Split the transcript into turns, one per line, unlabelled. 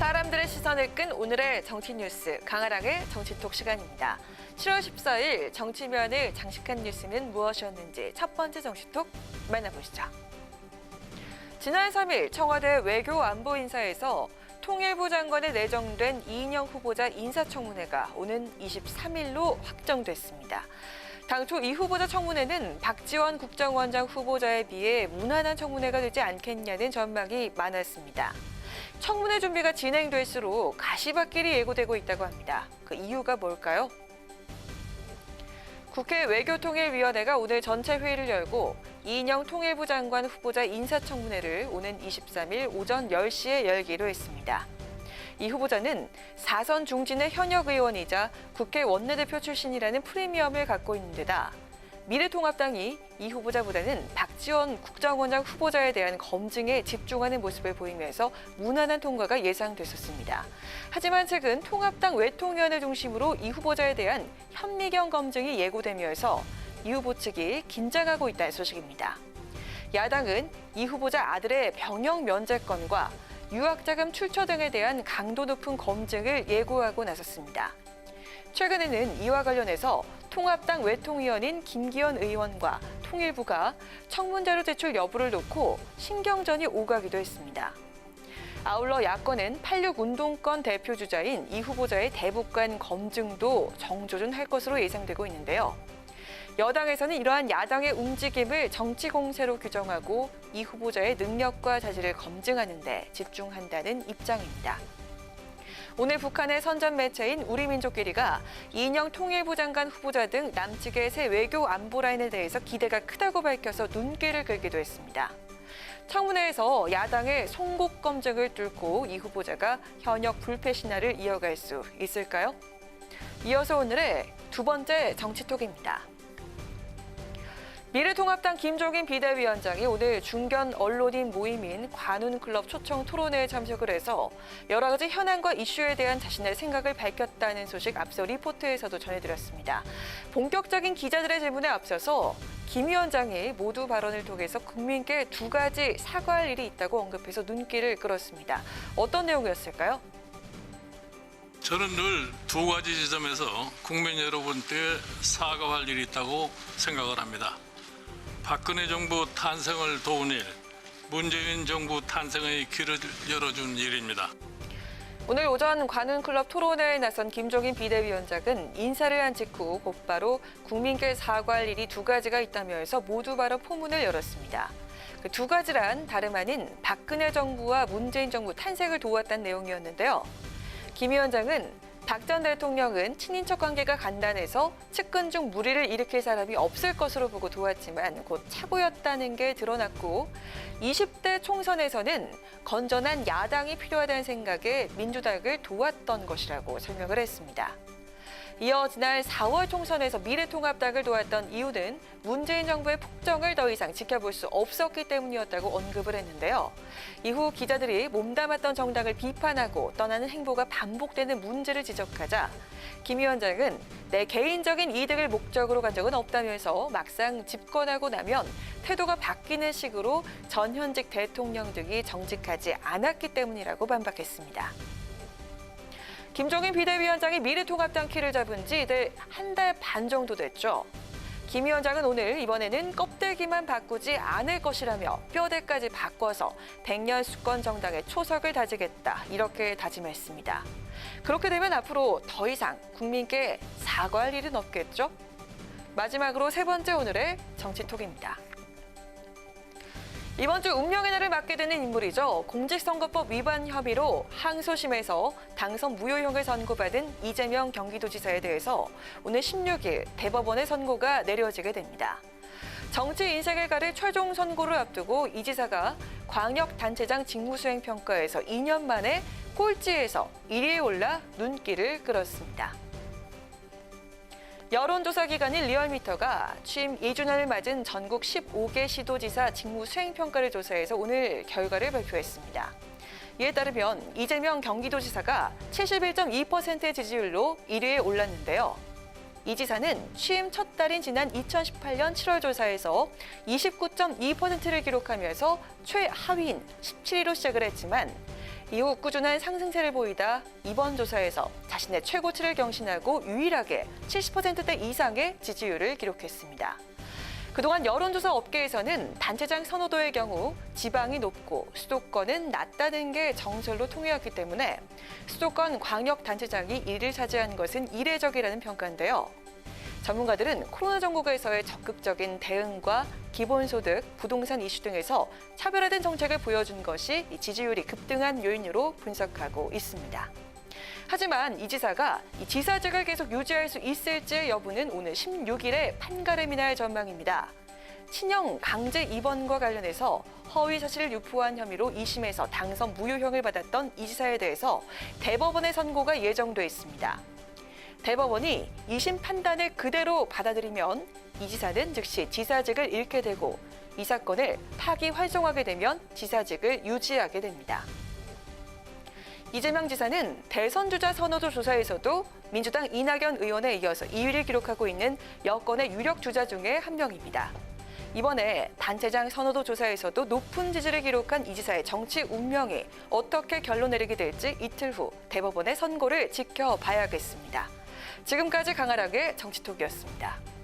사람들의 시선을 끈 오늘의 정치 뉴스, 강아랑의 정치톡 시간입니다. 7월 14일 정치면을 장식한 뉴스는 무엇이었는지 첫 번째 정치톡 만나보시죠. 지난 3일 청와대 외교안보인사에서 통일부 장관에 내정된 이인영 후보자 인사청문회가 오는 23일로 확정됐습니다. 당초 이 후보자 청문회는 박지원 국정원장 후보자에 비해 무난한 청문회가 되지 않겠냐는 전망이 많았습니다. 청문회 준비가 진행될수록 가시밭길이 예고되고 있다고 합니다. 그 이유가 뭘까요? 국회 외교통일위원회가 오늘 전체 회의를 열고 이인영 통일부 장관 후보자 인사청문회를 오는 23일 오전 10시에 열기로 했습니다. 이 후보자는 4선 중진의 현역 의원이자 국회 원내대표 출신이라는 프리미엄을 갖고 있는 데다 미래통합당이 이 후보자보다는 박지원 국정원장 후보자에 대한 검증에 집중하는 모습을 보이면서 무난한 통과가 예상됐었습니다. 하지만 최근 통합당 외통위원회 중심으로 이 후보자에 대한 현미경 검증이 예고되면서 이 후보 측이 긴장하고 있다는 소식입니다. 야당은 이 후보자 아들의 병역 면제권과 유학자금 출처 등에 대한 강도 높은 검증을 예고하고 나섰습니다. 최근에는 이와 관련해서 통합당 외통위원인 김기현 의원과 통일부가 청문자료 제출 여부를 놓고 신경전이 오가기도 했습니다. 아울러 야권은 86 운동권 대표주자인 이 후보자의 대북관 검증도 정조준할 것으로 예상되고 있는데요. 여당에서는 이러한 야당의 움직임을 정치 공세로 규정하고 이 후보자의 능력과 자질을 검증하는 데 집중한다는 입장입니다. 오늘 북한의 선전 매체인 우리민족끼리가 이인영 통일부 장관 후보자 등 남측의 새 외교 안보 라인에 대해서 기대가 크다고 밝혀서 눈길을 끌기도 했습니다. 청문회에서 야당의 송곳 검증을 뚫고 이 후보자가 현역 불패 신화를 이어갈 수 있을까요? 이어서 오늘의 두 번째 정치톡입니다. 미래통합당 김종인 비대위원장이 오늘 중견 언론인 모임인 관훈클럽 초청 토론회에 참석을 해서 여러 가지 현안과 이슈에 대한 자신의 생각을 밝혔다는 소식 앞서 리포트에서도 전해드렸습니다. 본격적인 기자들의 질문에 앞서서 김 위원장이 모두 발언을 통해서 국민께 두 가지 사과할 일이 있다고 언급해서 눈길을 끌었습니다. 어떤 내용이었을까요?
저는 늘 두 가지 지점에서 국민 여러분께 사과할 일이 있다고 생각을 합니다. 박근혜 정부 탄생을 도운 일, 문재인 정부 탄생의 길을 열어준 일입니다.
오늘 오전 관훈클럽 토론회에 나선 김종인 비대위원장은 인사를 한 직후 곧바로 국민께 사과할 일이 두 가지가 있다면서 모두 발언 포문을 열었습니다. 그 두 가지란 다름 아닌 박근혜 정부와 문재인 정부 탄생을 도왔다는 내용이었는데요. 김 위원장은 박 전 대통령은 친인척 관계가 간단해서 측근 중 무리를 일으킬 사람이 없을 것으로 보고 도왔지만 곧 착오였다는 게 드러났고 20대 총선에서는 건전한 야당이 필요하다는 생각에 민주당을 도왔던 것이라고 설명을 했습니다. 이어 지난 4월 총선에서 미래통합당을 도왔던 이유는 문재인 정부의 폭정을 더 이상 지켜볼 수 없었기 때문이었다고 언급을 했는데요. 이후 기자들이 몸담았던 정당을 비판하고 떠나는 행보가 반복되는 문제를 지적하자 김 위원장은 내 개인적인 이득을 목적으로 간 적은 없다면서 막상 집권하고 나면 태도가 바뀌는 식으로 전현직 대통령 등이 정직하지 않았기 때문이라고 반박했습니다. 김종인 비대위원장이 미래통합당 키를 잡은 지 이제 한 달 반 정도 됐죠. 김 위원장은 오늘 이번에는 껍데기만 바꾸지 않을 것이라며 뼈대까지 바꿔서 100년 수권 정당의 초석을 다지겠다 이렇게 다짐했습니다. 그렇게 되면 앞으로 더 이상 국민께 사과할 일은 없겠죠? 마지막으로 세 번째 오늘의 정치톡입니다. 이번 주 운명의 날을 맡게 되는 인물이죠. 공직선거법 위반 혐의로 항소심에서 당선 무효형을 선고받은 이재명 경기도지사에 대해서 오늘 16일 대법원의 선고가 내려지게 됩니다. 정치 인생을 가를 최종 선고를 앞두고 이 지사가 광역단체장 직무수행평가에서 2년 만에 꼴찌에서 1위에 올라 눈길을 끌었습니다. 여론조사 기관인 리얼미터가 취임 2주년을 맞은 전국 15개 시도지사 직무수행평가를 조사해서 오늘 결과를 발표했습니다. 이에 따르면 이재명 경기도지사가 71.2%의 지지율로 1위에 올랐는데요. 이 지사는 취임 첫 달인 지난 2018년 7월 조사에서 29.2%를 기록하면서 최하위인 17위로 시작을 했지만 이후 꾸준한 상승세를 보이다 이번 조사에서 자신의 최고치를 경신하고 유일하게 70%대 이상의 지지율을 기록했습니다. 그동안 여론조사 업계에서는 단체장 선호도의 경우 지방이 높고 수도권은 낮다는 게 정설로 통해왔기 때문에 수도권 광역단체장이 1위를 차지한 것은 이례적이라는 평가인데요. 전문가들은 코로나 정국에서의 적극적인 대응과 기본소득, 부동산 이슈 등에서 차별화된 정책을 보여준 것이 이 지지율이 급등한 요인으로 분석하고 있습니다. 하지만 이 지사가 이 지사직을 계속 유지할 수 있을지의 여부는 오늘 16일에 판가름이 날 전망입니다. 친형 강제 입원과 관련해서 허위 사실을 유포한 혐의로 2심에서 당선 무효형을 받았던 이 지사에 대해서 대법원의 선고가 예정돼 있습니다. 대법원이 2심 판단을 그대로 받아들이면 이 지사는 즉시 지사직을 잃게 되고 이 사건을 파기환송하게 되면 지사직을 유지하게 됩니다. 이재명 지사는 대선 주자 선호도 조사에서도 민주당 이낙연 의원에 이어서 2위를 기록하고 있는 여권의 유력 주자 중에 한 명입니다. 이번에 단체장 선호도 조사에서도 높은 지지를 기록한 이 지사의 정치 운명이 어떻게 결론 내리게 될지 이틀 후 대법원의 선고를 지켜봐야겠습니다. 지금까지 강아락의 정치톡이었습니다.